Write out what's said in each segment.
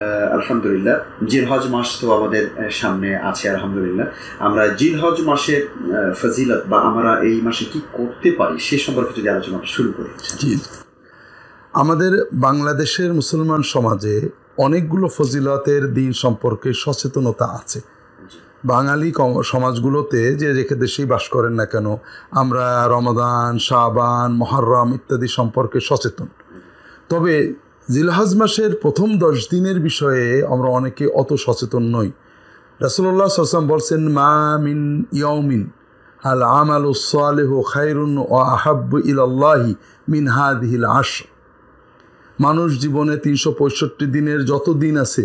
আলহামদুলিল্লাহ, জিলহজ মাস তো আমাদের সামনে আছে। আলহামদুলিল্লাহ, আমরা জিলহজ মাসের ফজিলত বা আমরা এই মাসে কি করতে পারি সে সম্পর্কে যদি আলোচনা শুরু করি। জি, আমাদের বাংলাদেশের মুসলমান সমাজে অনেকগুলো ফজিলতের দিন সম্পর্কে সচেতনতা আছে। বাঙালি সমাজগুলোতে যে রেখে দেশেই বাস করেন না কেন, আমরা রমাদান, শাবান, মুহররম ইত্যাদি সম্পর্কে সচেতন। তবে জিলহজ মাসের প্রথম 10 দিনের বিষয়ে আমরা অনেকে অত সচেতন নই। রাসূলুল্লাহ সাল্লাল্লাহু আলাইহি ওয়াসাল্লাম বলছেন, মা মিন ইয়াউমিন আল আমালু সালিহু খায়রুন ওয়া আহাব্বু ইলাল্লাহি মিন হাযিহিল আশর। মানুষ জীবনে 365 দিনের যত দিন আছে,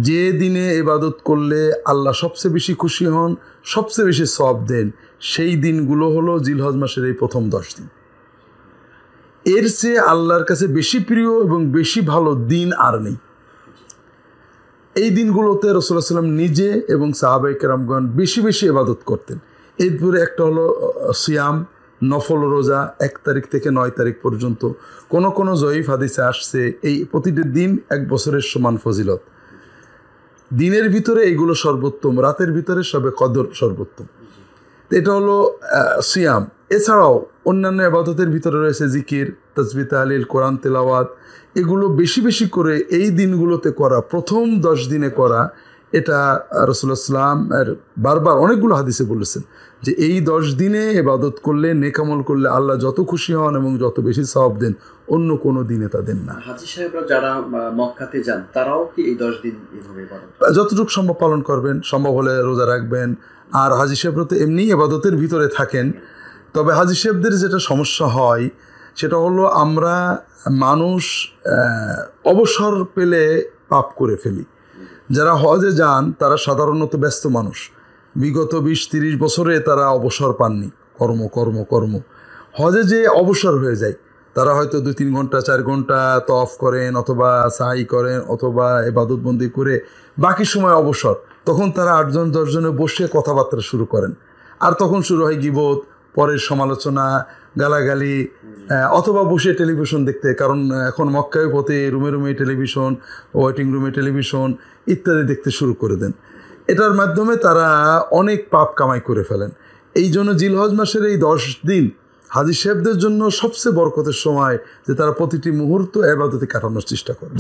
যে দিনে ইবাদত করলে আল্লাহ সবচেয়ে বেশি খুশি হন, সবচেয়ে বেশি সওয়াব দেন, সেই দিনগুলো হলো জিলহজ মাসের এই প্রথম 10 দিন। এর চেয়ে আল্লাহর কাছে বেশি প্রিয় এবং বেশি ভালো দিন আর নেই। এই দিনগুলোতে রাসূলুল্লাহ সাল্লাল্লাহু আলাইহি ওয়াসাল্লাম নিজে এবং সাহাবায়ে কেরামগণ বেশি বেশি ইবাদত করতেন। এরপরে একটা হলো সিয়াম, নফল রোজা 1 তারিখ থেকে 9 তারিখ পর্যন্ত। কোন কোন জয়ীফ হাদিসে আসছে এই প্রতিটি দিন 1 বছরের সমান ফজিলত। দিনের ভিতরে এইগুলো সর্বোত্তম, রাতের ভিতরে সবে কদর সর্বোত্তম। এটা হলো সিয়াম। এছাড়াও অন্যান্য ইবাদতের ভিতরে রয়েছে জিকির, তাসবিহ, তাহলিল, কোরআন তেলাওয়াত। এগুলো বেশি বেশি করে এই দিনগুলোতে করা, প্রথম 10 দিনে করা, এটা রাসূলুল্লাহ সাল্লাল্লাহু আলাইহি ওয়াসাল্লাম বারবার অনেকগুলো হাদিসে বলেছেন যে এই 10 দিনে ইবাদত করলে, নেক আমল করলে আল্লাহ যত খুশি হন এবং যত বেশি সওয়াব দেন, অন্য কোনো দিনে তা দেন না। হাজী সাহেবরা যারা মক্কাতে যান তারাও কি এই 10 দিন এইভাবে পালন? যতটুকু সম্ভব পালন করবেন, সম্ভব হলে রোজা রাখবেন। আর হাজী সাহেবরা তো এমনি ইবাদতের ভিতরে থাকেন। তবে হাজী সাহেবদের যেটা সমস্যা হয় সেটা হলো আমরা মানুষ অবসর পেলে পাপ করে ফেলি। যারা হজে যান তারা সাধারণত ব্যস্ত মানুষ, বিগত 20-30 বছরে তারা অবসর পাননি, কর্ম কর্ম কর্ম। হজে যে অবসর হয়ে যায়, তারা হয়তো 2-3 ঘন্টা 4 ঘন্টা তওয়াফ করেন, অথবা সাই করেন, অথবা ইবাদতবন্দি করে বাকি সময় অবসর। তখন তারা 8-10 জনে বসে কথাবার্তা শুরু করেন, আর তখন শুরু হয় গীবত, পরের সমালোচনা, গালাগালি, অথবা বসে টেলিভিশন দেখতে। কারণ এখন মক্কায় পথে রুমে রুমে টেলিভিশন, ওয়েটিং রুমে টেলিভিশন ইত্যাদি দেখতে শুরু করে দেন। এটার মাধ্যমে তারা অনেক পাপ কামাই করে ফেলেন। এই জন্য জিলহজ মাসের এই 10 দিন হাজী সাহেবদের জন্য সবচেয়ে বরকতের সময়, যে তারা প্রতিটি মুহূর্ত ইবাদতে কাটানোর চেষ্টা করে।